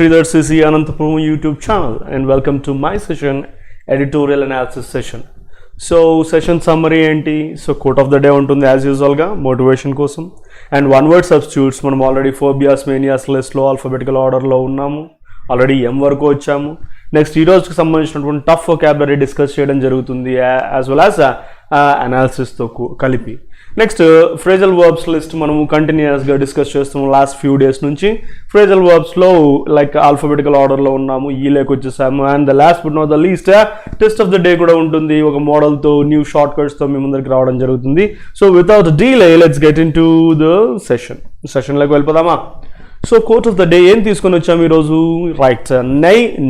Sridhar CC Ananthapuram YouTube channel and welcome to my session, editorial analysis session. So session summary enti, so quote of the day untundi as usual ga motivation kosam and one word substitutes manam already phobias manias list lo alphabetical order lo unnamu already m వరకు వచ్చాము. Next ఈ రోజుకి సంబంధించినటువంటి tough vocabulary discuss చేయడం జరుగుతుంది as well as అనాలిసిస్తో కలిపి. Next phrasal verbs list మనము కంటిన్యూస్గా డిస్కస్ చేస్తున్నాము లాస్ట్ ఫ్యూ డేస్ నుంచి. ఫ్రేజల్ వర్బ్స్లో లైక్ ఆల్ఫాబెటికల్ ఆర్డర్లో ఉన్నాము, ఈ లేక్ వచ్చేసాము. And the last but not the least test of the day కూడా ఉంటుంది, ఒక మోడల్తో న్యూ షార్ట్ కట్స్తో మీ ముందరికి రావడం జరుగుతుంది. So without delay let's get in to the సెషన్లోకి వెళ్ళిపోదామా? So quote of the day ఏం తీసుకొని వచ్చాము ఈరోజు? Right,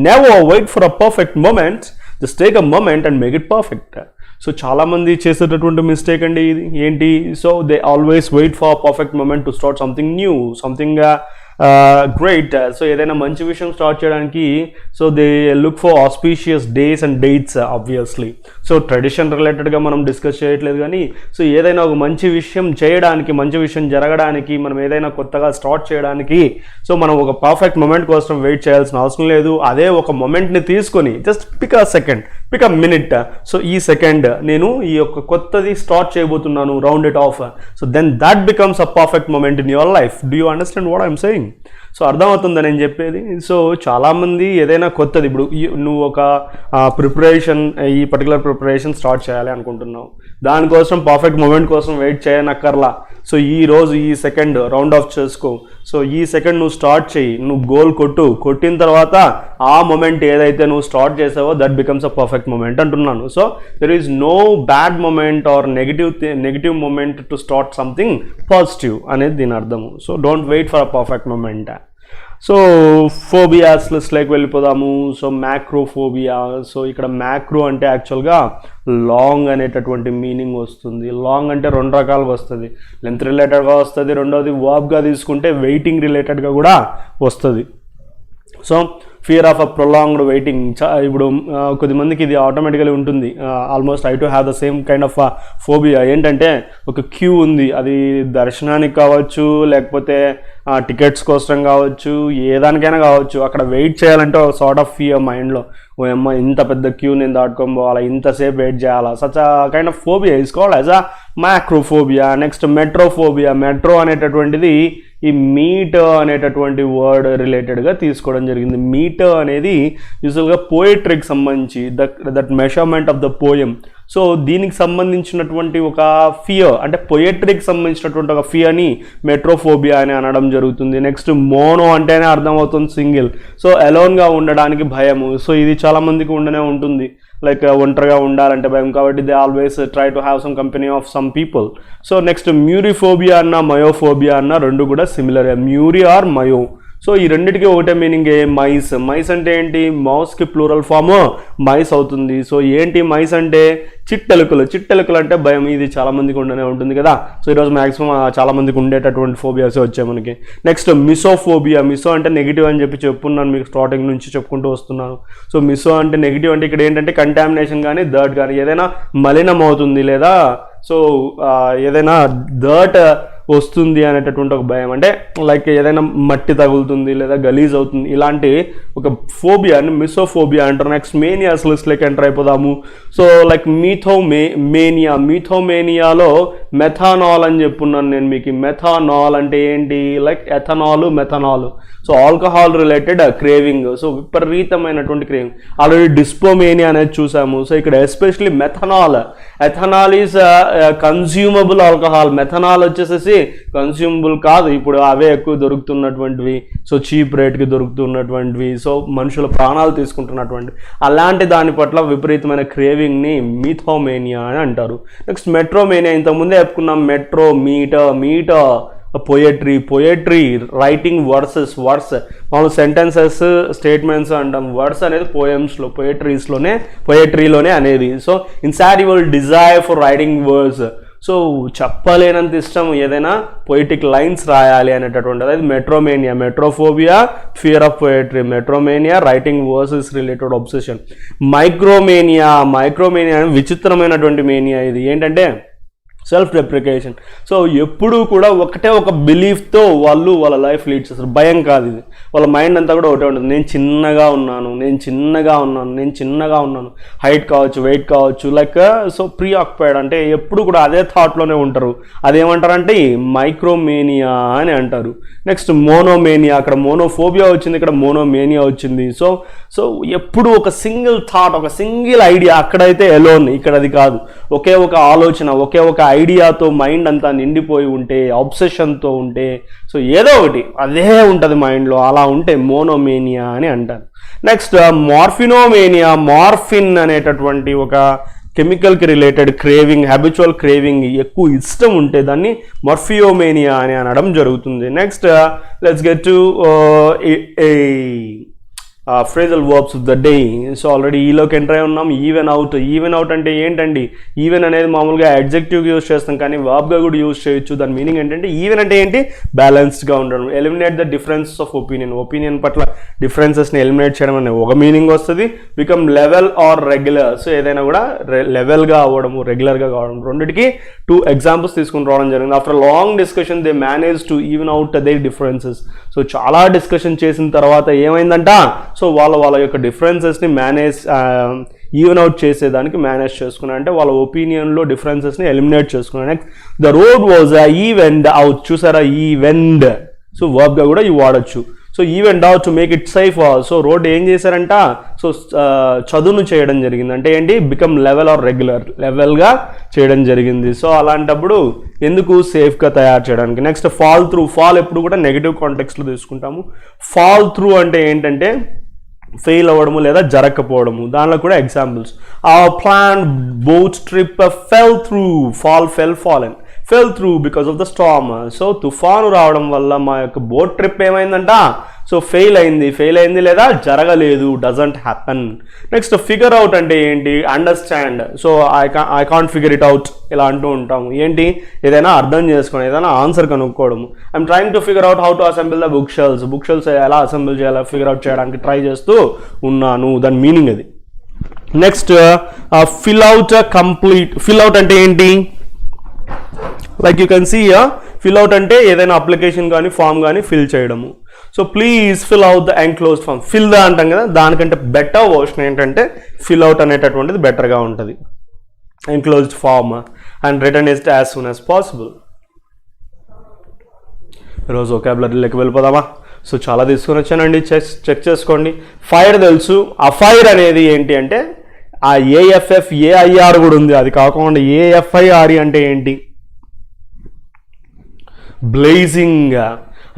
never wait for a perfect moment, just take a moment and make it perfect. So చాలామంది చేసేటటువంటి మిస్టేక్ అండి ఇది. ఏంటి? So they always wait for perfect moment to start something new, something great. So ఏదైనా మంచి విషయం start చేయడానికి so they look for auspicious days and dates obviously. So tradition రిలేటెడ్గా మనం డిస్కస్ చేయట్లేదు, కానీ సో ఏదైనా ఒక మంచి విషయం చేయడానికి, మంచి విషయం జరగడానికి, మనం ఏదైనా కొత్తగా స్టార్ట్ చేయడానికి సో మనం ఒక పర్ఫెక్ట్ మూమెంట్ కోసం వెయిట్ చేయాల్సిన అవసరం లేదు. అదే ఒక మూమెంట్ని తీసుకొని just pick a second, pick a minute. So ఈ సెకండ్ నేను ఈ యొక్క కొత్తది స్టార్ట్ చేయబోతున్నాను, round it off. So then that becomes a perfect moment in your life. Do you understand what I'm saying? So అర్థమవుతుందా నేను చెప్పేది? సో చాలామంది ఏదైనా కొత్తది, ఇప్పుడు నువ్వు ఒక ప్రిపరేషన్, ఈ పర్టికులర్ ప్రిపరేషన్ స్టార్ట్ చేయాలి అనుకుంటున్నావు, దానికోసం పర్ఫెక్ట్ మూమెంట్ కోసం వెయిట్ చేయనక్కర్లా. సో ఈ రోజు ఈ సెకండ్ రౌండ్ ఆఫ్ చేసుకో. సో ఈ సెకండ్ నువ్వు స్టార్ట్ చేయి, నువ్వు గోల్ కొట్టిన తర్వాత ఆ మూమెంట్ ఏదైతే నువ్వు స్టార్ట్ చేసావో that becomes a perfect moment అంటున్నాను. So there is no bad moment or negative moment to start something positive అనేది దీని అర్థము. So don't wait for a perfect moment. So phobias లిస్ట్లోకి వెళ్ళిపోదాము. So macrophobia. సో ఇక్కడ మ్యాక్రో అంటే యాక్చువల్గా లాంగ్ అనేటటువంటి మీనింగ్ వస్తుంది. లాంగ్ అంటే రెండు రకాలుగా వస్తుంది, లెంత్ రిలేటెడ్గా వస్తుంది, రెండవది వర్బ్గా తీసుకుంటే వెయిటింగ్ రిలేటెడ్గా కూడా వస్తుంది. So fear of a prolonged waiting. ఇప్పుడు కొద్దిమందికి ఇది ఆటోమేటికలీ ఉంటుంది. Almost I to have the same kind of phobia. ఏంటంటే ఒక క్యూ ఉంది, అది దర్శనానికి కావచ్చు, లేకపోతే టికెట్స్ కోసం కావచ్చు, ఏ దానికైనా కావచ్చు. అక్కడ వెయిట్ చేయాలంటే ఒక సార్ట్ ఆఫ్ ఫియర్ మైండ్లో, ఓ అమ్మ ఇంత పెద్ద క్యూ నేను దాటుకొని పోవాలా, ఇంతసేపు వెయిట్ చేయాలా. Such kind of phobia is called as a macrophobia. Next metrophobia. Metro అనేటటువంటిది ఈ మీట్ అనేటటువంటి వర్డ్ రిలేటెడ్గా తీసుకోవడం జరిగింది. మీట్ అనేది యూజువల్గా పోయట్రీకి సంబంధించి that measurement of the poem. So దీనికి సంబంధించినటువంటి ఒక ఫియర్, అంటే పొయట్రీకి సంబంధించినటువంటి ఒక ఫియర్ని మెట్రోఫోబియా అని అనడం జరుగుతుంది. నెక్స్ట్ మోనో అంటేనే అర్థమవుతుంది సింగిల్. సో అలోన్గా ఉండడానికి భయము. సో ఇది చాలామందికి ఉండనే ఉంటుంది, లైక్ ఒంటరిగా ఉండాలంటే భయం, కాబట్టి they always try to have some company of some people. So next muriphobia అన్న మయోఫోబియా అన్న రెండు కూడా similar, muri or myo. So ఈ రెండింటికి ఒకటే మీనింగ్. మైస్. మైస్ అంటే ఏంటి? మౌస్కి ప్లూరల్ ఫామ్ మైస్ అవుతుంది. సో ఏంటి మైస్ అంటే? చిట్టెలుకలు. చిట్టెలుకలు అంటే భయం. ఇది చాలామందికి ఉండనే ఉంటుంది కదా. సో ఈరోజు మ్యాక్సిమం చాలామందికి ఉండేటటువంటి ఫోబియాస్ వచ్చాయి మనకి. నెక్స్ట్ మిసోఫోబియా. మిసో అంటే నెగిటివ్ అని చెప్పి చెప్పుకున్నాను మీకు, స్టార్టింగ్ నుంచి చెప్పుకుంటూ వస్తున్నాను. సో మిసో అంటే నెగిటివ్, అంటే ఇక్కడ ఏంటంటే కంటామినేషన్ కానీ దర్ట్ కానీ ఏదైనా మలినం అవుతుంది, లేదా సో ఏదైనా దర్ట్ వస్తుంది అనేటటువంటి ఒక భయం. అంటే లైక్ ఏదైనా మట్టి తగులుతుంది లేదా గలీజ్ అవుతుంది, ఇలాంటి ఒక ఫోబియాని మిసోఫోబియా అంటారు. నెక్స్ట్ మేనియాస్ లిస్ట్లోకి ఎంటర్ అయిపోదాము. So like methomania. మీథోమేనియాలో మెథానాల్ అని చెప్పున్నాను నేను మీకు. మెథానాల్ అంటే ఏంటి? Like ethanol, methanol. So alcohol related craving. So విపరీతమైనటువంటి క్రేవింగ్. ఆల్రెడీ డిస్పోమేనియా అనేది చూసాము. సో ఇక్కడ especially methanol. Ethanol is consumable alcohol. Methanol వచ్చేసేసి కన్స్యూమబుల్ కాదు, ఇప్పుడు అవే ఎక్కువ దొరుకుతున్నటువంటివి. సో చీప్ రేట్కి దొరుకుతున్నటువంటివి. సో మనుషుల ప్రాణాలు తీసుకుంటున్నటువంటి అలాంటి దాని పట్ల విపరీతమైన క్రేవింగ్ని మీథోమేనియా అని అంటారు. Next metromania. ఇంతకుముందే చెప్పుకున్నాం. Metro, meter, poetry, writing words. మామూలు సెంటెన్సెస్, స్టేట్మెంట్స్ అంటాం. వర్డ్స్ అనేది పోయమ్స్లో, పొయట్రీలోనే అనేది. So insatiable desire for writing words. So చెప్పలేనంత ఇష్టం ఏదైనా పొయిటిక్ లైన్స్ రాయాలి అనేటటువంటి, అதாவது metromania. Metrophobia, fear of poetry. Metromania, writing verses related obsession. Micromania విచిత్రమైనటువంటి మేనియా. ఇది ఏంటంటే సెల్ఫ్ డెప్రికేషన్. సో ఎప్పుడూ కూడా ఒకటే ఒక బిలీఫ్తో వాళ్ళు వాళ్ళ లైఫ్ లీడ్ చేస్తారు. భయం కాదు ఇది, వాళ్ళ మైండ్ అంతా కూడా ఒకటే ఉంటుంది. నేను చిన్నగా ఉన్నాను, హైట్ కావచ్చు, వెయిట్ కావచ్చు, లైక్ సో ప్రీ ఆక్యుపైడ్ అంటే ఎప్పుడు కూడా అదే థాట్లోనే ఉంటారు. అదేమంటారంటే మైక్రోమేనియా అని అంటారు. నెక్స్ట్ మోనోమేనియా, అక్కడ మోనోఫోబియా వచ్చింది, ఇక్కడ మోనోమేనియా వచ్చింది. సో ఎప్పుడు ఒక సింగిల్ థాట్, ఒక సింగిల్ ఐడియా, అక్కడైతే ఎలోన్, ఇక్కడ అది కాదు. ఒకే ఒక ఆలోచన, ఒకే ఒక ఐడియాతో మైండ్ అంతా నిండిపోయి ఉంటే, ఆబ్సెషన్తో ఉంటే, సో ఏదో ఒకటి అదే ఉంటుంది మైండ్లో, అలా ఉంటే మోనోమేనియా అని అంటారు. నెక్స్ట్ మార్ఫినోమేనియా, మార్ఫిన్ అనేటటువంటి ఒక కెమికల్కి రిలేటెడ్ క్రేవింగ్, హ్యాబిచువల్ క్రేవింగ్, ఎక్కువ ఇష్టం ఉంటే దాన్ని మార్ఫియోమేనియా అని అనడం జరుగుతుంది. Next let's get to phrasal verbs of the day. So already ఈలోకి ఎంటర్ అయి ఉన్నాం. ఈవెన్ అవుట్ అంటే ఏంటండి? ఈవెన్ అనేది మామూలుగా అడ్జెక్టివ్ యూజ్ చేస్తాం, కానీ వర్బ్గా కూడా యూజ్ చేయొచ్చు. దాని మీనింగ్ ఏంటంటే ఈవెన్ అంటే ఏంటి? బ్యాలెన్స్డ్గా ఉండడం. Eliminate the differences of opinion పట్ల డిఫరెన్సెస్ని ఎలిమినేట్ చేయడం అనే ఒక మీనింగ్ వస్తుంది. Become level or regular. So ఏదైనా కూడా లెవెల్గా అవ్వడము, రెగ్యులర్గా కావడం, రెండింటికి 2 ఎగ్జాంపుల్స్ తీసుకుని రావడం జరిగింది. After long discussion they manage to even out they differences. So చాలా డిస్కషన్ చేసిన తర్వాత ఏమైందంట? సో వాళ్ళ యొక్క డిఫరెన్సెస్ని ఈవెన్ అవుట్ చేసేదానికి మేనేజ్ చేసుకున్నారు. అంటే వాళ్ళ ఒపీనియన్లో డిఫరెన్సెస్ని ఎలిమినేట్ చేసుకున్నారు. Next the road was evened out. చూసారా? ఈవెండ్. సో వర్బ్గా కూడా ఇవి వాడచ్చు. So evened out to make it safe. So road ఏం చేశారంట? సో చదువును చేయడం జరిగింది. అంటే ఏంటి? బికమ్ లెవెల్ ఆర్ రెగ్యులర్, లెవెల్గా చేయడం జరిగింది. సో అలాంటప్పుడు ఎందుకు? సేఫ్గా తయారు చేయడానికి. Next fall through. ఫాల్ ఎప్పుడు కూడా నెగిటివ్ కాంటెక్స్లో తీసుకుంటాము. ఫాల్ త్రూ అంటే ఏంటంటే ఫెయిల్ అవ్వడము లేదా జరగకపోవడము. దానిలో కూడా examples. Our plan boat trip fell through. Fallen fell through because of the storm. So తుఫాను రావడం వల్ల మా యొక్క బోట్ ట్రిప్ ఏమైందంట? సో ఫెయిల్ అయింది లేదా జరగలేదు, doesn't happen. Next figure out అంటే ఏంటి? Understand. So I can't figure it out ఇలా అంటూ ఉంటాము. ఏంటి? ఏదైనా అర్థం చేసుకోవడం, ఏదైనా ఆన్సర్ కనుక్కోవడము. I'm trying to figure out how to assemble the book shelves ఎలా అసెంబుల్ చేయాలో ఫిగర్ అవుట్ చేయడానికి ట్రై చేస్తూ ఉన్నాను. దాని మీనింగ్ అది. Next fill out complete. Fill out అంటే ఏంటి? Like you can see fill out అంటే ఏదైనా అప్లికేషన్ కానీ ఫామ్ కానీ ఫిల్ చేయడము. So please fill out the enclosed form. Fill the అంటాం కదా, దానికంటే బెటర్ వర్షన్ ఏంటంటే ఫిల్ అవుట్ అనేటటువంటిది బెటర్గా ఉంటుంది. Enclosed form and return it as soon as possible. ఈరోజు వొకాబులరీలోకి వెళ్ళిపోదామా? సో చాలా తీసుకొని వచ్చానండి, చెక్ చేసుకోండి. ఫైర్ తెలుసు. ఆ ఫైర్ అనేది ఏంటి అంటే ఆ ఏఎఫ్ఎఫ్ ఏఐఆర్ కూడా ఉంది. అది కాకుండా ఏఎఫ్ఐఆర్ఈ అంటే ఏంటి? బ్లేజింగ్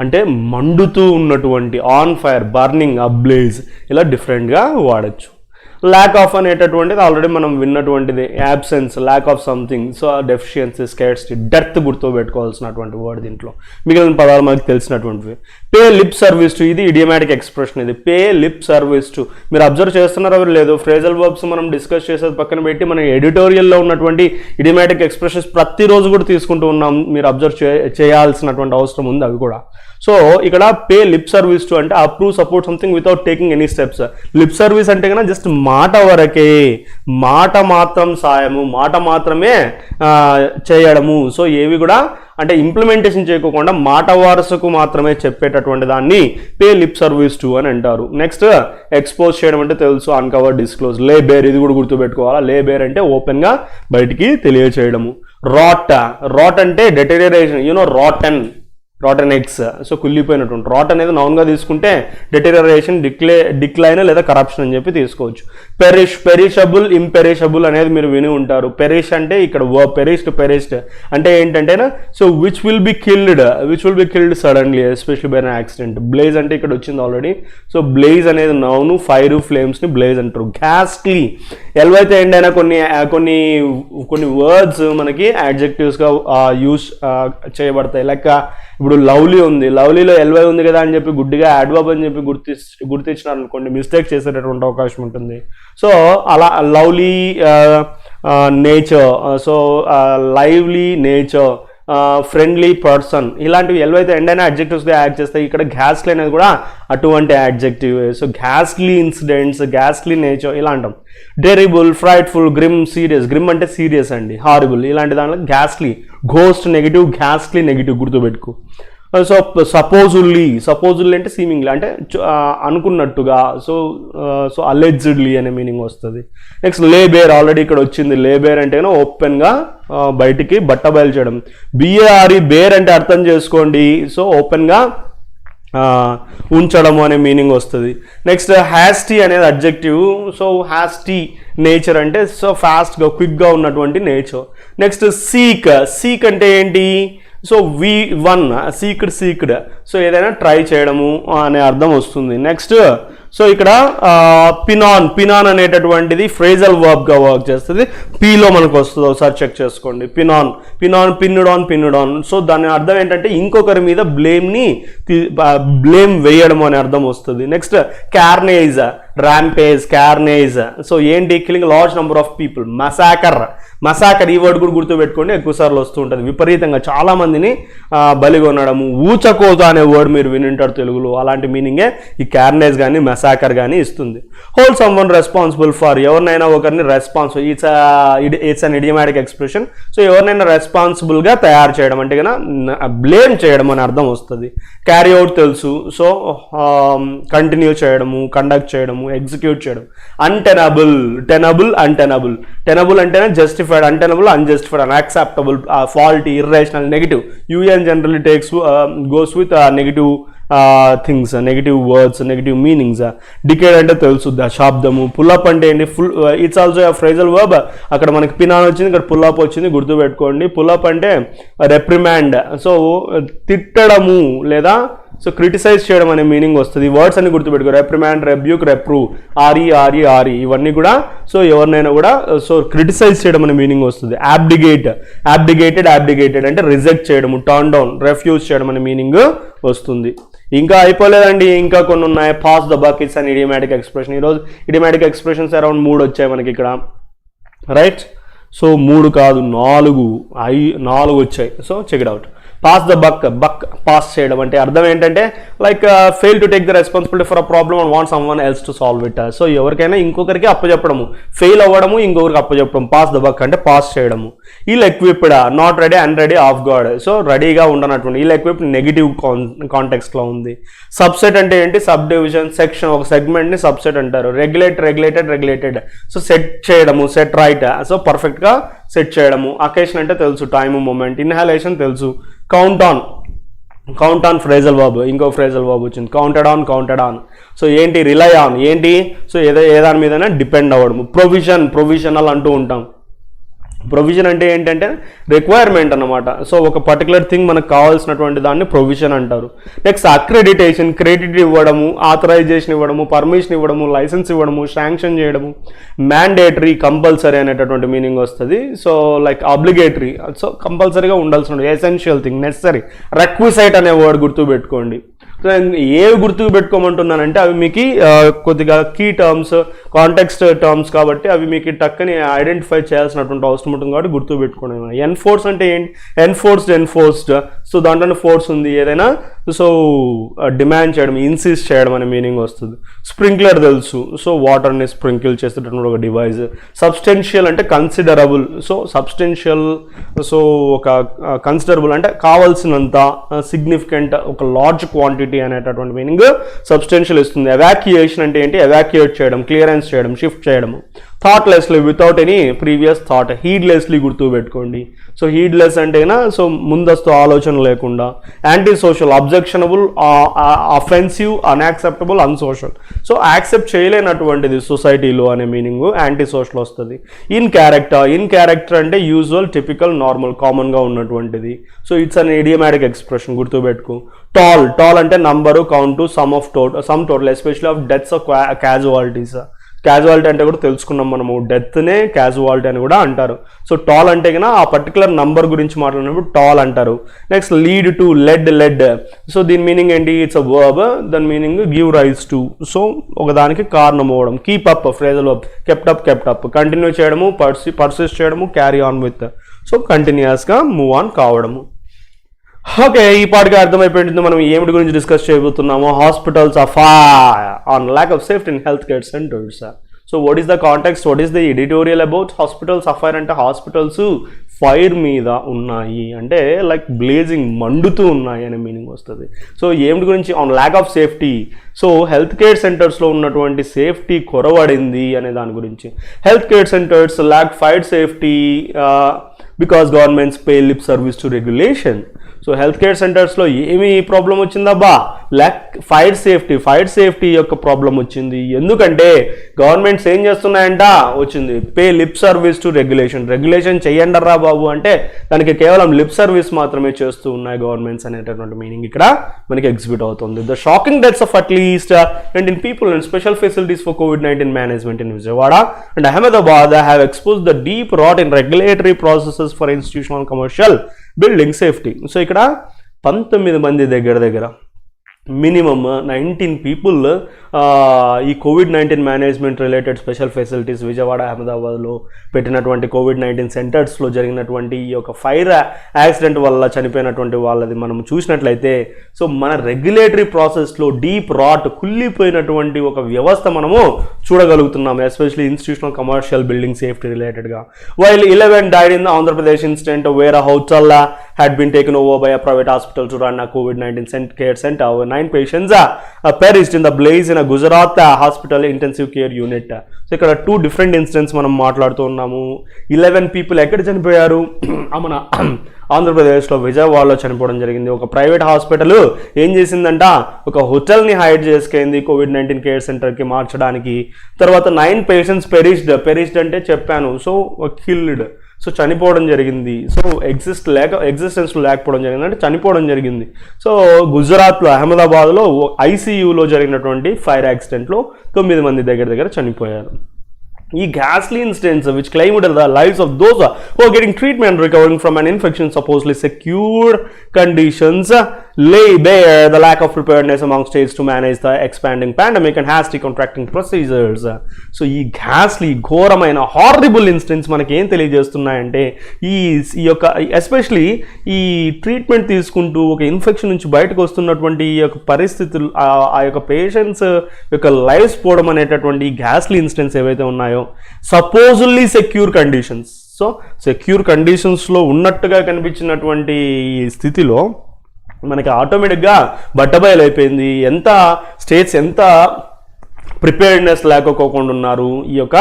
అంటే మండుతూ ఉన్నటువంటి, ఆన్ ఫైర్, బర్నింగ్, అబ్లేజ్, ఇలా డిఫరెంట్గా వాడచ్చు. ల్యాక్ ఆఫ్ అనేటటువంటిది ఆల్రెడీ మనం విన్నటువంటిది. Absence, lack of something. So deficiency, scarcity, డెత్ గుర్తుపెట్టుకోవాల్సినటువంటి వర్డ్. దీంట్లో మిగిలిన పదాలు మనకు తెలిసినటువంటివి. పే లిప్ సర్వీస్ టు, ఇది ఇడియమాటిక్ ఎక్స్ప్రెషన్. ఇది పే లిప్ సర్వీస్ టు. మీరు అబ్జర్వ్ చేస్తున్నారో లేదు, ఫ్రేజల్ వర్బ్స్ మనం డిస్కస్ చేసేది పక్కన పెట్టి మనం ఎడిటోరియల్లో ఉన్నటువంటి ఇడియమాటిక్ ఎక్స్ప్రెషన్స్ ప్రతిరోజు కూడా తీసుకుంటూ ఉన్నాం. మీరు అబ్జర్వ్ చేయాల్సినటువంటి అవసరం ఉంది అవి కూడా. సో ఇక్కడ పే లిప్ సర్వీస్ టు అంటే approve, support something without taking any steps. Lip service అంటే కన్నా జస్ట్ మాట వరకే, మాట మాత్రం సాయము, మాట మాత్రమే చేయడము. సో ఏవి కూడా అంటే ఇంప్లిమెంటేషన్ చేయకుండా మాట వరుసకు మాత్రమే చెప్పేటటువంటి దాన్ని పే లిప్ సర్వీస్ టు అని అంటారు. నెక్స్ట్ ఎక్స్పోజ్ చేయడం అంటే తెలుసు, అన్కవర్, డిస్క్లోజ్. లే బేర్, ఇది కూడా గుర్తుపెట్టుకోవాలా. లే బేర్ అంటే ఓపెన్గా బయటికి తెలియచేయడము. రాట్ అంటే డెటెరియరేషన్. Rotten eggs. సో కుళ్ళిపోయినటువంటి. రాట్ అనేది నౌన్గా తీసుకుంటే డెటెరియరేషన్, డిక్లైన్ లేదా కరప్షన్ అని చెప్పి తీసుకోవచ్చు. పెరిషబుల్, ఇంపెరిషబుల్ అనేది మీరు విని ఉంటారు. పెరిష్ అంటే ఇక్కడ పెరిష్డ్ అంటే ఏంటంటే so which will be killed suddenly especially by an accident. Blaze అంటే ఇక్కడ వచ్చింది ఆల్రెడీ. సో బ్లేజ్ అనేది నౌను, ఫైర్, ఫ్లేమ్స్ని బ్లేజ్ అంటారు. గ్యాస్ట్లీ, ఎల్వైతే ఎండ్ అయినా కొన్ని వర్డ్స్ మనకి యాడ్జెక్టివ్స్గా యూస్ చేయబడతాయి. లైక్ ఇప్పుడు లవ్లీ ఉంది, లవ్లీలో ఎల్వై ఉంది కదా అని చెప్పి గుడ్డిగా యాడ్వర్బ్ అని చెప్పి గుర్తించినారు అనుకోండి, మిస్టేక్ చేసేటటువంటి అవకాశం ఉంటుంది. సో అలా lovely nature, so lively nature, friendly person, ఇలాంటివి ఏవైతే ఎండ్ అయినా అడ్జెక్టివ్స్గా యాడ్ చేస్తాయి. ఇక్కడ గ్యాస్లీ అనేది కూడా అటువంటి adjective. So Gasly incidents, Gasly nature ఇలా అంటాం. Terrible, ఫ్రైట్ఫుల్, grim, serious. గ్రిమ్ అంటే సీరియస్ అండి, హారిబుల్ ఇలాంటి దాంట్లో Gasly, ghost negative, Gasly negative గుర్తుపెట్టుకో. సో సపోజుల్లీ అంటే సీమింగ్లీ అంటే అనుకున్నట్టుగా. సో అలెజ్డ్లీ అనే మీనింగ్ వస్తుంది. నెక్స్ట్ లేబేర్, ఆల్రెడీ ఇక్కడ వచ్చింది. లేబేర్ అంటే ఓపెన్గా బయటికి బట్ట బయలు చేయడం. బిఏఆర్ఈ బేర్ అంటే అర్థం చేసుకోండి, సో ఓపెన్గా ఉంచడము అనే మీనింగ్ వస్తుంది. నెక్స్ట్ హ్యాస్టీ అనేది అడ్జెక్టివ్. సో హ్యాస్టీ నేచర్ అంటే సో ఫాస్ట్గా క్విక్గా ఉన్నటువంటి నేచర్. నెక్స్ట్ సీక్ అంటే ఏంటి? సో సీక్డ్ సో ఏదైనా ట్రై చేయడము అనే అర్థం వస్తుంది. నెక్స్ట్ సో ఇక్కడ పినాన్ అనేటటువంటిది ఫ్రేజల్ వర్బ్గా వర్క్ చేస్తుంది. పీలో మనకు వస్తుంది, ఒకసారి చెక్ చేసుకోండి. Pinned on. సో దాని అర్థం ఏంటంటే ఇంకొకరి మీద బ్లేమ్ వేయడం అనే అర్థం వస్తుంది. నెక్స్ట్ క్యార్నేజ్, క్యార్నేజ్. సో ఏంటి? Killing large number of people. Massacre ఈ వర్డ్ కూడా గుర్తుపెట్టుకోండి, ఎక్కువసార్లు వస్తూ ఉంటుంది. విపరీతంగా చాలా మందిని బలిగొనడము. ఊచకోత అనే వర్డ్ మీరు వినింటారు తెలుగులో, అలాంటి మీనింగే ఈ క్యార్నేజ్ కానీ మసాకర్ కానీ ఇస్తుంది. Hold some one responsible for, ఎవరినైనా ఒకరిని responsible, it's an idiomatic expression. So ఎవరినైనా రెస్పాన్సిబుల్గా తయారు చేయడం అంటే కన్నా బ్లేమ్ చేయడం అని అర్థం వస్తుంది. క్యారీ అవుట్ తెలుసు, సో కంటిన్యూ చేయడము, కండక్ట్ చేయడము, ఎగ్జిక్యూట్ చేయడం. టెనబుల్ అంటేనే justified, untenable, unjustified, unacceptable, faulty, irrational, negative. UN generally goes with negative things, negative words, negative meanings. Decade అంటే తెలుసు, దశాబ్దము. పుల్అప్ అంటే ఏంటి? It's also a phrasal verb. అక్కడ మనకి పినాన్ వచ్చింది, ఇక్కడ పుల్అప్ వచ్చింది, గుర్తుపెట్టుకోండి. పుల్అప్ అంటే reprimand, సో తిట్టడము లేదా సో క్రిటిసైజ్ చేయడం అనే మీనింగ్ వస్తుంది. వర్డ్స్ అన్ని గుర్తుపెట్టుకో. రెప్రిమాండ్, రెబ్యూక్, రెప్రూవ్, ఆర్ఈ ఇవన్నీ కూడా సో ఎవరినైనా కూడా సో క్రిటిసైజ్ చేయడం అనే మీనింగ్ వస్తుంది. అబ్డిగేటెడ్ అంటే రిజెక్ట్ చేయడము, టర్న్ డౌన్, రెఫ్యూజ్ చేయడం అనే మీనింగ్ వస్తుంది. ఇంకా అయిపోలేదండి, ఇంకా కొన్ని ఉన్నాయి. Pass the buck it's an idiomatic expression. ఈరోజు ఇడియమాటిక్ ఎక్స్ప్రెషన్స్ అరౌండ్ 3 వచ్చాయి మనకి ఇక్కడ, రైట్? సో 3 కాదు 4 వచ్చాయి. So check it out. Pass the buck pass చేయడం అంటే అర్థం ఏంటంటే like fail to take the responsibility for a problem and want someone else to solve it. So ఎవరికైనా ఇంకొకరికి అప్పచెప్పడము, ఫెయిల్ అవ్వడము, ఇంకొకరికి అప్పచెప్పడం. పాస్ ద బక్ అంటే పాస్ చేయడము. Ill equipped, not ready, unready, off guard. So రెడీగా ఉండనటువంటి. ఇల్ ఎక్విప్డ్ నెగిటివ్ కాంటెక్స్ట్లో ఉంది. సబ్సెట్ అంటే ఏంటి? సబ్ డివిజన్, సెక్షన్, ఒక సెగ్మెంట్ని సబ్సెట్ అంటారు. రెగ్యులేటెడ్ సో సెట్ చేయడము, సెట్ రైట్, సో పర్ఫెక్ట్గా సెట్ చేయడము. అకేషన్ అంటే తెలుసు, టైము, మూమెంట్. ఇన్హాలేషన్ తెలుసు. కౌంట్ ఆన్ ఫ్రేజల్ వర్బ్, ఇంకో ఫ్రేజల్ వర్బ్ వచ్చింది. Counted on. సో ఏంటి? రిలై ఆన్, ఏంటి? సో ఏదాని మీదైనా డిపెండ్ అవ్వడము. ప్రొవిజనల్ అంటూ ఉంటాం. ప్రొవిజన్ అంటే ఏంటంటే రిక్వైర్మెంట్ అన్నమాట. సో ఒక పర్టికులర్ థింగ్ మనకు కావాల్సినటువంటి దాన్ని ప్రొవిజన్ అంటారు. నెక్స్ట్ అక్రెడిటేషన్, క్రెడిట్ ఇవ్వడము, ఆథరైజేషన్ ఇవ్వడము, పర్మిషన్ ఇవ్వడము, లైసెన్స్ ఇవ్వడము, శాంక్షన్ చేయడము. మ్యాండేటరీ, కంపల్సరీ అనేటటువంటి మీనింగ్ వస్తుంది. సో లైక్ ఆబ్లిగేటరీ, సో కంపల్సరీగా ఉండాల్సిన, ఎసెన్షియల్ థింగ్, నెసరీ. రిక్విసైట్ అనే వర్డ్ గుర్తుపెట్టుకోండి. ఏవి గుర్తుకు పెట్టుకోమంటున్నానంటే అవి మీకు కొద్దిగా కీ టర్మ్స్, కాంటెక్స్ట్ టర్మ్స్ కాబట్టి అవి మీకు టక్కని ఐడెంటిఫై చేయాల్సినటువంటి అవసరం ఉంటుంది కాబట్టి గుర్తుకు పెట్టుకోండి. ఎన్ఫోర్స్ అంటే ఏంటి? ఎన్ఫోర్స్డ్. సో దాంట్లోనే ఫోర్స్ ఉంది. ఏదైనా సో డిమాండ్ చేయడం, ఇన్సిస్ట్ చేయడం అనే మీనింగ్ వస్తుంది. స్ప్రింక్లర్ తెలుసు, సో వాటర్ని స్ప్రింకిల్ చేసేటటువంటి ఒక డివైస్. సబ్స్టెన్షియల్ అంటే కన్సిడరబుల్. సో సబ్స్టెన్షియల్, సో ఒక కన్సిడరబుల్ అంటే కావాల్సినంత, సిగ్నిఫికెంట్, ఒక లార్జ్ క్వాంటిటీ అనేటటువంటి మీనింగ్ సబ్స్టెన్షియల్ ఇస్తుంది. ఎవాక్యుయేషన్ అంటే ఏంటి? ఎవాక్యుయేట్ చేయడం, క్లియరెన్స్ చేయడం, షిఫ్ట్ చేయడము. Thoughtlessly, without any previous thought. Heedlessly గుర్తుపెట్టుకోండి. సో హీడ్లెస్ అంటేనా సో ముందస్తు ఆలోచన లేకుండా. Anti social, objectionable, offensive, unacceptable, unsocial. So accept చేయలేనటువంటిది సొసైటీలో అనే మీనింగ్ యాంటీ సోషల్ వస్తుంది. ఇన్ క్యారెక్టర్ అంటే యూజువల్, టిపికల్, నార్మల్, కామన్గా ఉన్నటువంటిది. So it's an idiomatic expression, గుర్తుపెట్టుకో. టాల్ అంటే number, count, sum total, especially of deaths of casualties. Casualty అంటే కూడా తెలుసుకున్నాం మనము, డెత్నే క్యాజువాలిటీ అని కూడా అంటారు. సో టాల్ అంటే కన్నా ఆ పర్టికులర్ నంబర్ గురించి మాట్లాడినప్పుడు టాల్ అంటారు. Next lead to, led. So దీని మీనింగ్ ఏంటి? ఇట్స్ అ వర్బ్, దాని meaning give rise to. So ఒకదానికి కారణం అవ్వడం. Keep up, phrasal verb. Kept up, continue చేయడము, పర్సిస్ట్ చేయడము, క్యారీ ఆన్ విత్. సో కంటిన్యూస్గా మూవ్ ఆన్ కావడము. ఓకే, ఈ పాటికి అర్థమైపోయింది మనం ఏమిటి గురించి డిస్కస్ చేయబోతున్నామో. Hospitals of on lack of safety in health care centres. So what is the context, what is the editorial about hospitals affair అంటే హాస్పిటల్స్ ఫైర్ మీద ఉన్నాయి అంటే లైక్ బ్లేజింగ్ మండుతూ ఉన్నాయి అనే మీనింగ్ వస్తుంది. సో ఏమిటి గురించి, on lack of safety. So health care సెంటర్స్లో ఉన్నటువంటి సేఫ్టీ కొరవడింది అనే దాని గురించి. Health care centres lack fire safety because governments pay lip service to regulation. So health care సెంటర్స్లో ఏమి ప్రాబ్లం వచ్చిందబ్బా, ఫైర్ సేఫ్టీ యొక్క ప్రాబ్లం వచ్చింది. ఎందుకంటే గవర్నమెంట్స్ ఏం చేస్తున్నాయంట, వచ్చింది pay lip service to regulation చెయ్యండర్రా బాబు అంటే దానికి కేవలం లిప్ సర్వీస్ మాత్రమే చేస్తూ ఉన్నాయి గవర్నమెంట్స్ అనేటటువంటి మీనింగ్ ఇక్కడ మనకి ఎగ్జిబిట్ అవుతుంది. The shocking deaths of at least 19 people in special facilities for COVID-19 management in Vijayawada and Ahmedabad have exposed the deep rot in regulatory processes for institutional and commercial building safety. So ఇక్కడ 19 మంది దగ్గర minimum 19 people ఈ COVID-19 management related special facilities Vijayawada అహ్మదాబాద్లో పెట్టినటువంటి COVID-19 సెంటర్స్లో జరిగినటువంటి ఈ యొక్క ఫైర్ యాక్సిడెంట్ వల్ల చనిపోయినటువంటి వాళ్ళది మనం చూసినట్లయితే, సో మన రెగ్యులేటరీ ప్రాసెస్లో డీప్ రాట్ కుళ్ళిపోయినటువంటి ఒక వ్యవస్థ మనము చూడగలుగుతున్నాం, especially institutional commercial building safety రిలేటెడ్గా. While 11 died in the Andhra Pradesh incident where a hotel had been taken over by a private hospital to run a COVID-19 care center. 9 patients perished in the blaze in a Gujarat hospital intensive care unit. So ఇక్కడ 2 different incidents మనం మాట్లాడుతూ ఉన్నాము. 11 people ఎక్కడ చనిపోయారు, మన ఆంధ్రప్రదేశ్లో విజయవాడలో చనిపోవడం జరిగింది. ఒక ప్రైవేట్ హాస్పిటల్ ఏం చేసిందంట, ఒక హోటల్ని హైడ్ చేసుకుంది COVID-19 కేర్ సెంటర్కి మార్చడానికి. తర్వాత 9 patients పెరిష్డ్ అంటే చెప్పాను, సో కిల్డ్, సో చనిపోవడం జరిగింది. సో ఎగ్జిస్టెన్స్లో లేకపోవడం జరిగింది అంటే చనిపోవడం జరిగింది. సో గుజరాత్లో అహ్మదాబాద్లో ఐసీయూలో జరిగినటువంటి ఫైర్ యాక్సిడెంట్లో 9 మంది దగ్గర చనిపోయారు. ఈ ghastly incidents which claimed the lives of those who are getting treatment recovering from an infection supposedly secured conditions lay bare the lack of preparedness among states to manage the expanding pandemic and hasty contracting procedures. So ఈ ghastly ఘోరమైన horrible incidents మనకి ఏం తెలియజేస్తున్నాయంటే, ఈ యొక్క especially ఈ treatment తీసుకుంటూ ఒక infection నుంచి బయటకు వస్తున్నటువంటి ఈ యొక్క పరిస్థితులు, ఆ యొక్క పేషెంట్స్ యొక్క లైఫ్స్ పోవడం అనేటటువంటి ఘాస్లీ ఇన్సిడెంట్స్ ఏవైతే ఉన్నాయో supposedly secure conditions. So secure కండిషన్స్లో ఉన్నట్టుగా కనిపించినటువంటి ఈ స్థితిలో మనకి ఆటోమేటిక్గా బట్టబయలైపోయింది ఎంత స్టేట్స్ ఎంత ప్రిపేర్డ్నెస్ లేకపోకుండా ఉన్నారు ఈ యొక్క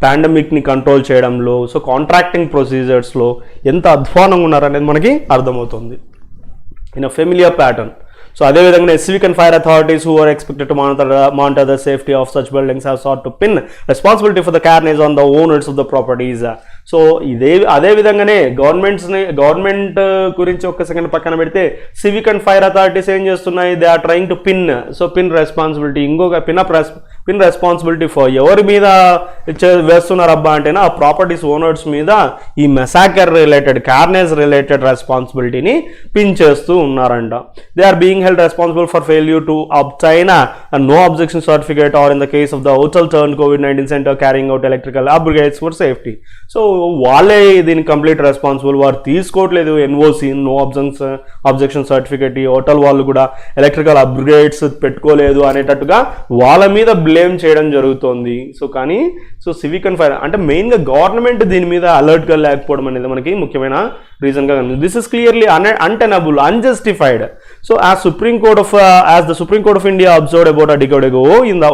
పాండమిక్ని కంట్రోల్ చేయడంలో. సో కాంట్రాక్టింగ్ ప్రొసీజర్స్లో ఎంత అధ్వానంగా ఉన్నారనేది మనకి అర్థమవుతుంది in a familiar pattern. So అదేవిధంగా civic and fire authorities who are expected to monitor the safety of such buildings have sought to pin responsibility for the carnage on the owners of the properties. So అదే విధంగానే government గురించి ఒక్క second పక్కన పెడితే civic and fire authorities ఏం చేస్తున్నాయి, they are trying to pin responsibility, ఇంకొక pin responsibility for ఎవరి మీద వేస్తున్నారు అబ్బా అంటేనా ఆ ప్రాపర్టీస్ ఓనర్స్ మీద ఈ మెసాకర్ రిలేటెడ్ కార్నేజ్ రిలేటెడ్ రెస్పాన్సిబిలిటీని పిన్ చేస్తూ ఉన్నారంట. They are being held responsible for failure to obtain a no objection certificate or in the case of the hotel turned COVID-19 center carrying out electrical upgrades for safety. So వాళ్ళే దీనికి complete responsible, వారు తీసుకోవట్లేదు NOC no objection certificate, ఈ hotel వాళ్ళు కూడా electrical upgrades పెట్టుకోలేదు అనేటట్టుగా వాళ్ళ మీద బ్లేమ్ చేయడం జరుగుతోంది. సో కానీ సివిక్ అండ్ ఫైర్ అంటే మెయిన్గా గవర్నమెంట్ దీని మీద అలర్ట్గా లేకపోవడం అనేది మనకి ముఖ్యమైన రీజన్గా కనిపిస్తుంది. This is clearly untenable, unjustified. So as the Supreme Court of India observed about a decade ago in the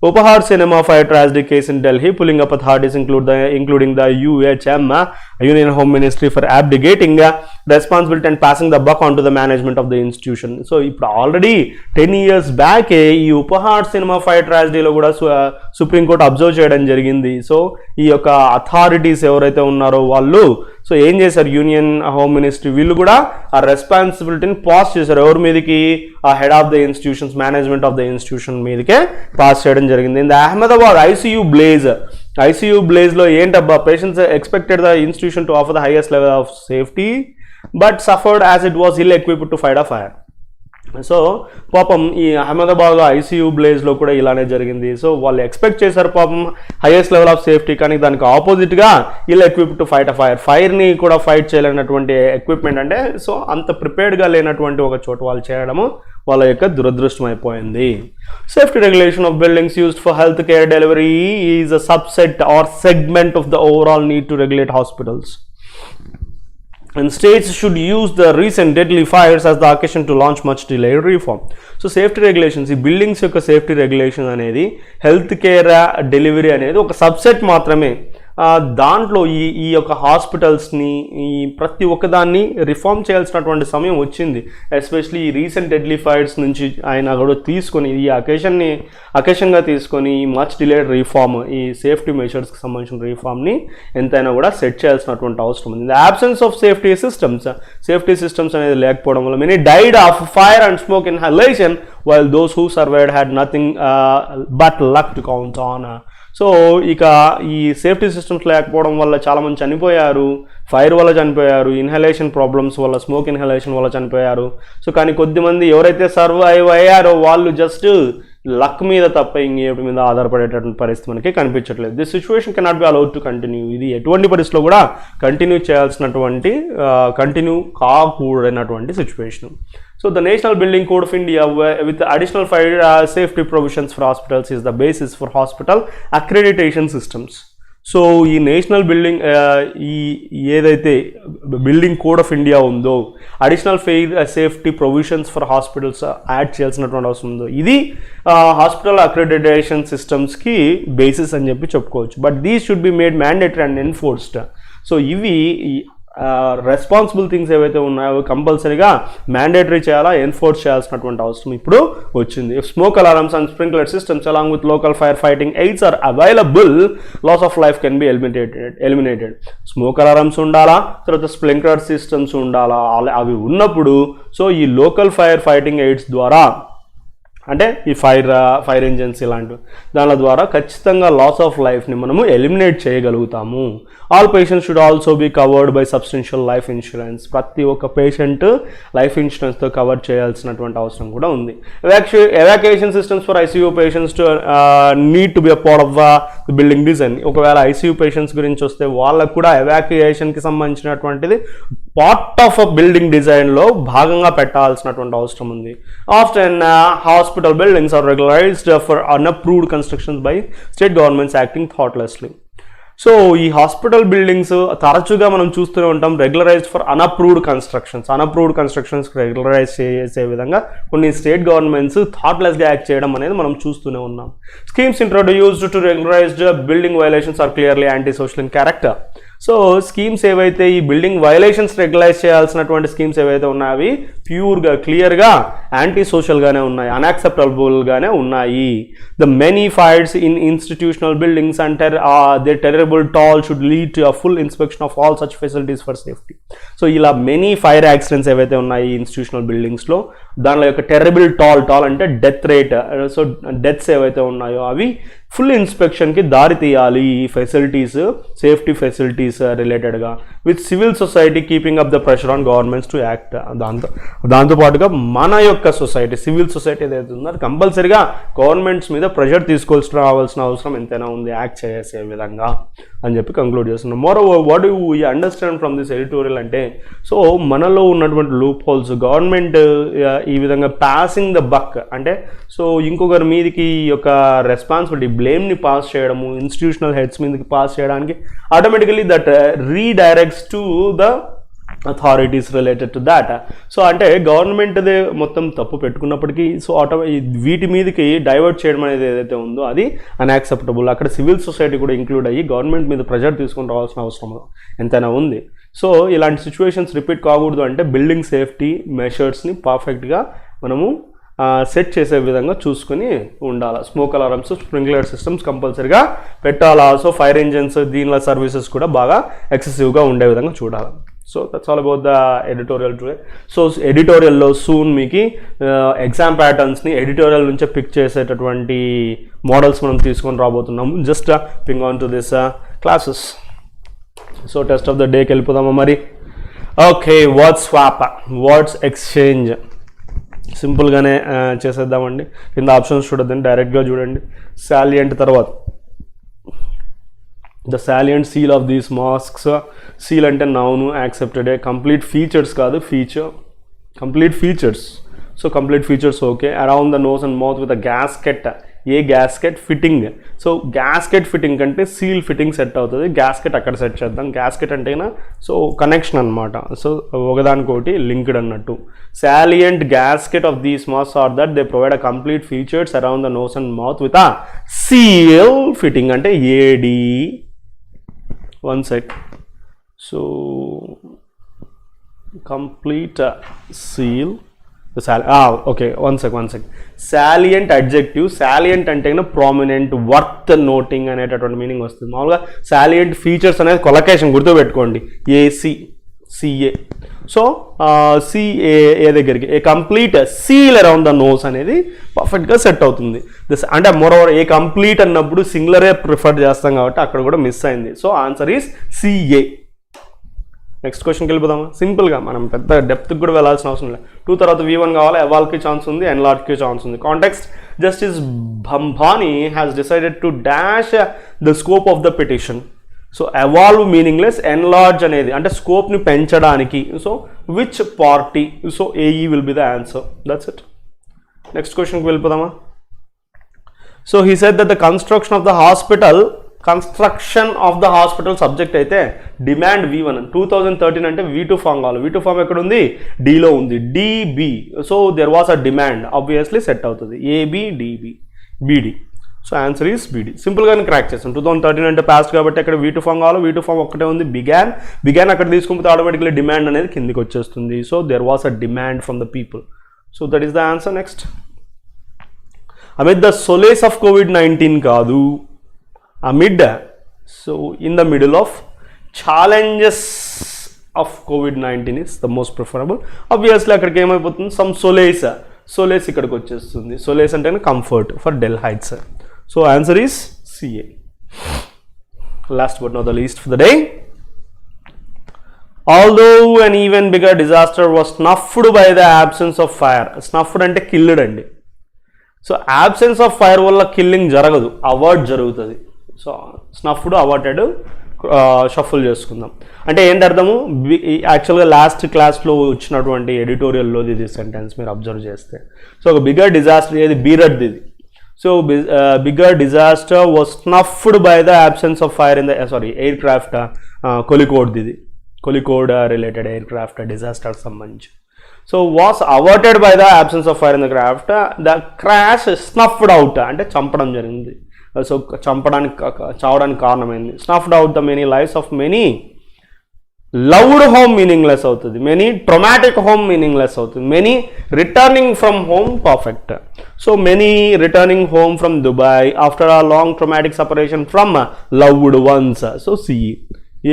Upahar cinema fire tragedy case in Delhi, pulling up authorities including the UHM, Union Home Ministry, for abdicating responsibility and passing the buck onto the management of the institution. So ఇప్పుడు already 10 years back ఈ Uphaar cinema fire ట్రాజడీలో కూడా supreme court observe చేయడం జరిగింది. So ఈ యొక్క authorities ఎవరైతే ఉన్నారో వాళ్ళు సో ఏం చేశారు, యూనియన్ హోమ్ మినిస్ట్రీ వీళ్ళు కూడా ఆ రెస్పాన్సిబిలిటీని పాస్ చేశారు. ఎవరి మీదకి, ఆ head of the institutions, management of the institution మీదకే పాస్ చేయడం జరిగింది. ఇన్ ద అహ్మదాబాద్ ఐసీయూ బ్లేజ్లో ఏంటబ్బా, patients expected the institution to offer the highest level of safety but suffered as it was ill equipped to fight a fire. So పాపం ఈ Ahmedabad ICU బ్లేజ్లో కూడా ఇలానే జరిగింది. సో వాళ్ళు ఎక్స్పెక్ట్ చేశారు పాపం హైయెస్ట్ లెవెల్ ఆఫ్ సేఫ్టీ, కానీ దానికి ఆపోజిట్గా వీళ్ళు ఎక్విప్ టు ఫైట్ అ ఫైర్ని కూడా ఫైట్ చేయలేనటువంటి ఎక్విప్మెంట్, అంటే సో అంత ప్రిపేర్డ్గా లేనటువంటి ఒక చోట వాళ్ళు చేయడము వాళ్ళ యొక్క దురదృష్టం అయిపోయింది. Safety regulation of buildings used for health care delivery is a subset are segment of the overall need to regulate hospitals. And states should use the recent deadly fires as the occasion to launch much delayed reform. So safety regulations, ఈ buildings యొక్క safety regulation అనేది health care delivery అనేది ఒక subset మాత్రమే. దాంట్లో ఈ యొక్క హాస్పిటల్స్ని ఈ ప్రతి ఒక్కదాన్ని రిఫార్మ్ చేయాల్సినటువంటి సమయం వచ్చింది. ఎస్పెషలీ ఈ రీసెంట్ డెడ్లీ ఫైర్స్ నుంచి ఆయన కూడా తీసుకొని ఈ అకేషన్గా తీసుకొని ఈ మచ్ డిలేడ్ రిఫార్మ్, ఈ సేఫ్టీ మెషర్స్కి సంబంధించిన రిఫార్మ్ని ఎంతైనా కూడా సెట్ చేయాల్సినటువంటి అవసరం ఉంది. The absence of safety systems అనేది లేకపోవడం వల్ల many died of fire and smoke inhalation while those who survived had nothing but luck to count on. So ఇక ఈ సేఫ్టీ సిస్టమ్స్ లేకపోవడం వల్ల చాలామంది చనిపోయారు, ఫైర్ వల్ల చనిపోయారు, ఇన్హలేషన్ ప్రాబ్లమ్స్ వల్ల, స్మోక్ ఇన్హలేషన్ వల్ల చనిపోయారు. సో కానీ కొద్దిమంది ఎవరైతే సర్వైవ్ అయ్యారో వాళ్ళు జస్ట్ లక్ మీద తప్ప ఇంకేటి మీద ఆధారపడేటటువంటి పరిస్థితి మనకి కనిపించట్లేదు. This situation cannot be allowed to continue. ఇది ఎటువంటి పరిస్థితిలో కూడా కంటిన్యూ కాకూడనటువంటి situation. So the National Building Code of India with additional 5 safety provisions for hospitals is the basis for hospital accreditation systems. So ఈ నేషనల్ బిల్డింగ్ ఏదైతే building code of India ఉందో additional safety provisions for hospitals add చేయాల్సినటువంటి అవసరం ఉందో ఇది hospital accreditation సిస్టమ్స్కి basis అని చెప్పి చెప్పుకోవచ్చు. But these should be made mandatory and enforced. So ఇవి రెస్పాన్సిబుల్ థింగ్స్ ఏవైతే ఉన్నాయో కంపల్సరీగా మ్యాండేటరీ చేయాలా, ఎన్ఫోర్స్ చేయాల్సినటువంటి అవసరం ఇప్పుడు వచ్చింది. Smoke alarms and sprinkler systems along with local fire fighting aids are available, loss of life can be eliminated. Smoke alarms ఉండాలా, తర్వాత స్ప్రింక్లర్ సిస్టమ్స్ ఉండాలా, అవి ఉన్నప్పుడు సో ఈ లోకల్ ఫైర్ ఫైటింగ్ ఎయిడ్స్ ద్వారా అంటే ఈ ఫైర్ ఇంజన్స్ ఇలాంటివి దాని ద్వారా ఖచ్చితంగా లాస్ ఆఫ్ లైఫ్ని మనము ఎలిమినేట్ చేయగలుగుతాము. All patients should also be covered by substantial life insurance. ప్రతి ఒక్క పేషెంట్ లైఫ్ ఇన్సూరెన్స్తో కవర్ చేయాల్సినటువంటి అవసరం కూడా ఉంది. Evacuation systems for ICU patients need to be a part of the building design. ఒకవేళ ఐసీయూ పేషెంట్స్ గురించి వస్తే వాళ్ళకు కూడా ఎవాక్యుయేషన్కి సంబంధించినటువంటిది పార్ట్ ఆఫ్ అ బిల్డింగ్ డిజైన్లో భాగంగా పెట్టాల్సినటువంటి అవసరం ఉంది. Often hospital buildings are regularized for unapproved constructions by state governments acting thoughtlessly. So ఈ హాస్పిటల్ బిల్డింగ్స్ తరచుగా మనం చూస్తూనే ఉంటాం regularized for unapproved constructions regularize చేసే విధంగా కొన్ని స్టేట్ గవర్నమెంట్స్ థాట్లెస్గా యాక్ట్ చేయడం అనేది మనం చూస్తూనే ఉన్నాం. Schemes introduced to regularized building violations are clearly anti social in character. So schemes ఏవైతే ఈ బిల్డింగ్ వైలేషన్స్ రెగ్యులైజ్ చేయాల్సినటువంటి స్కీమ్స్ ఏవైతే ఉన్నాయో అవి ప్యూర్గా క్లియర్గా యాంటీ సోషల్గానే ఉన్నాయి, అన్యాక్సెప్టబుల్గానే ఉన్నాయి. The many fires in institutional buildings and the terrible toll should lead to a full inspection of all such facilities for safety. So ఇలా మెనీ ఫైర్ యాక్సిడెంట్స్ ఏవైతే ఉన్నాయి ఇన్స్టిట్యూషనల్ బిల్డింగ్స్లో దానిలో యొక్క టెరరబుల్ టాల్ అంటే డెత్ రేట్, సో డెత్స్ ఏవైతే ఉన్నాయో అవి ఫుల్ ఇన్స్పెక్షన్కి దారి తీయాలి. ఈ ఫెసిలిటీస్ సేఫ్టీ ఫెసిలిటీస్ రిలేటెడ్గా with civil society keeping up the pressure on governments to act. దాంతోపాటుగా మన యొక్క సొసైటీ సివిల్ సొసైటీ ఏదైతే ఉందో అది కంపల్సరీగా గవర్నమెంట్స్ మీద ప్రెషర్ రావాల్సిన అవసరం ఎంతైనా ఉంది యాక్ట్ చేసే విధంగా అని చెప్పి కంక్లూడ్ చేస్తున్నాం. More over what do you understand from this editorial అంటే సో మనలో ఉన్నటువంటి లూప్ హోల్స్ గవర్నమెంట్ ఈ విధంగా పాసింగ్ ద బక్ అంటే సో ఇంకొకరి మీదకి ఈ యొక్క రెస్పాన్సిబిలిటీ బ్లేమ్ని పాస్ చేయడము ఇన్స్టిట్యూషనల్ హెడ్స్ మీదకి పాస్ చేయడానికి automatically that redirects to the authorities related to that. So అంటే గవర్నమెంట్దే మొత్తం తప్పు పెట్టుకున్నప్పటికీ సో వీటి మీదకి డైవర్ట్ చేయడం అనేది ఏదైతే ఉందో అది అన్యాక్సెప్టబుల్. అక్కడ సివిల్ సొసైటీ కూడా ఇంక్లూడ్ అయ్యి గవర్నమెంట్ మీద ప్రెషర్ తీసుకొని రావాల్సిన అవసరం ఎంతైనా ఉంది. సో ఇలాంటి సిచ్యువేషన్స్ రిపీట్ కాకూడదు అంటే బిల్డింగ్ సేఫ్టీ మెషర్స్ని పర్ఫెక్ట్గా మనము సెట్ చేసే విధంగా చూసుకొని ఉండాలి. స్మోక్ అలారమ్స్ స్ప్రింక్లర్ సిస్టమ్స్ కంపల్సరీగా పెట్టాలా. సో ఫైర్ ఇంజన్స్ దీనిలో సర్వీసెస్ కూడా బాగా ఎక్సెసివ్గా ఉండే విధంగా చూడాలి. So that's all about the editorial today. So ఎడిటోరియల్లో సూన్ మీకు ఎగ్జామ్ ప్యాటర్న్స్ని ఎడిటోరియల్ నుంచే పిక్ చేసేటటువంటి మోడల్స్ మనం తీసుకొని రాబోతున్నాము. Just ping on to this classes. So test of the డేకి వెళ్ళిపోదామా మరి. Okay, words swap, words exchange. సింపుల్గానే చేసేద్దామండి. కింద ఆప్షన్స్ చూడొద్దండి, డైరెక్ట్గా చూడండి. సాలియంట్ తర్వాత the salient seal of these masks. Seal అంటే నౌను, యాక్సెప్టెడ్. కంప్లీట్ ఫీచర్స్ కాదు, feature, complete features. So complete features okay. Around the nose and mouth with a gasket. A gasket fitting. So gasket fitting కంటే seal fitting set అవుతుంది. Gasket అక్కడ set చేద్దాం. Gasket అంటేనా so connection అనమాట. So ఒకదానికోటి linked అన్నట్టు. Salient gasket of these masks are that they provide a complete features around the nose and mouth with a seal fitting. అంటే ఏడి. One check. So complete seal. Okay, one sec. Salient adjective. Salient అంటే prominent, worth noting అనేటటువంటి meaning వస్తుంది. మామూలుగా salient features అనేది కొలకేషన్ గుర్తుపెట్టుకోండి, ACA. So CA దగ్గరికి a complete seal around the nose అనేది పర్ఫెక్ట్గా సెట్ అవుతుంది. అంటే మోరోవర్ ఏ కంప్లీట్ అన్నప్పుడు సింగులరే ప్రిఫర్ చేస్తాం కాబట్టి అక్కడ కూడా మిస్ అయింది. So answer is CA. Next క్వశ్చన్కి వెళ్ళిపోదామా? సింపుల్గా, మనం పెద్ద డెప్త్కి కూడా వెళ్ళాల్సిన అవసరం లేదు. 2 తర్వాత V1 కావాలి, ఎవాల్వ్కి ఛాన్స్ ఉంది, ఎన్లార్జ్కి ఛాన్స్ ఉంది. Context justice Bhambhani has decided to dash the scope of the petition. So evolve meaningless, enlarge అనేది అంటే స్కోప్ని పెంచడానికి. So which party? So A E will be the answer. That's it. Next క్వశ్చన్కి వెళ్ళిపోదామా? So he said that the construction of the hospital subject అయితే demand V1. 2013 అంటే V2 form కావాలి. V2 form ఎక్కడ ఉంది? డీలో ఉంది. D B. So there was a demand, obviously set అవుతుంది. A B, D B, B D. So answer is B D. సింపుల్గానే crack చేస్తాం. 2013 అంటే పాస్ట్ కాబట్టి అక్కడ V2 ఫామ్ కావాలి. V2 ఫామ్ ఒక్కటే ఉంది. బిగాన్ అక్కడ తీసుకుంటే ఆటోమేటిక్లీ డిమాండ్ అనేది కిందికి వచ్చేస్తుంది. So there was a demand from the people. So that is the answer. Next, amid the solace of COVID-19 కాదు, amid, so in the middle of challenges of COVID-19 is the most preferable. Obviously అక్కడికి ఏమైపోతుంది? some solace ఇక్కడికి వచ్చేస్తుంది. solace అంటే comfort for Del Heights. So answer is CA. Last but not the least for the day, although an even bigger disaster was snuffed by the absence of fire. snuffed అంటే killed అండి. So absence of fire వల్ల killing జరగదు, award జరుగుతుంది. So snuffed, awarded shuffle చేసుకుందాం. అంటే ఏంటి అర్థము? యాక్చువల్గా లాస్ట్ క్లాస్లో వచ్చినటువంటి ఎడిటోరియల్లో ఇది సెంటెన్స్ మీరు అబ్జర్వ్ చేస్తే, సో ఒక బిగ్గర్ డిజాస్టర్ ఏది? బీరడ్ది ఇది. So bigger disaster was snuffed by the absence of fire in the aircraft. కొలికోడ్ది ఇది, కొలికోడ్ రిలేటెడ్ ఎయిర్ క్రాఫ్ట్ డిజాస్టర్కి సంబంధించి. So was averted by the absence of fire in the craft. The crash snuffed out అంటే చంపడం జరిగింది. So చావడానికి కారణమైంది. Snuffed out the many lives of many. Loved home meaningless అవుతుంది. మెనీ ట్రొమాటిక్ హోమ్ మీనింగ్లెస్ అవుతుంది. Many returning from home perfect. So many returning home from Dubai after a long traumatic separation from loved ones. So CE,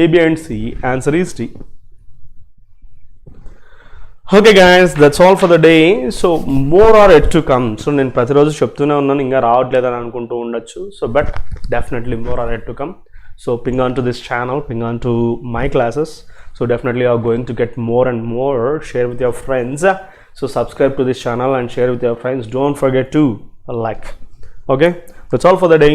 AB and CE. Answer is D. Okay guys, that's all for the day. So more are yet to come. So నేను ప్రతిరోజు చెప్తూనే ఉన్నాను, ఇంకా రావట్లేదని అనుకుంటూ ఉండొచ్చు. So but definitely more are yet to come. So ping on to this channel, ping on to my classes. So definitely you are going to get more and more. Share with your friends. So subscribe to this channel and share with your friends. Don't forget to like. Okay, that's all for the day.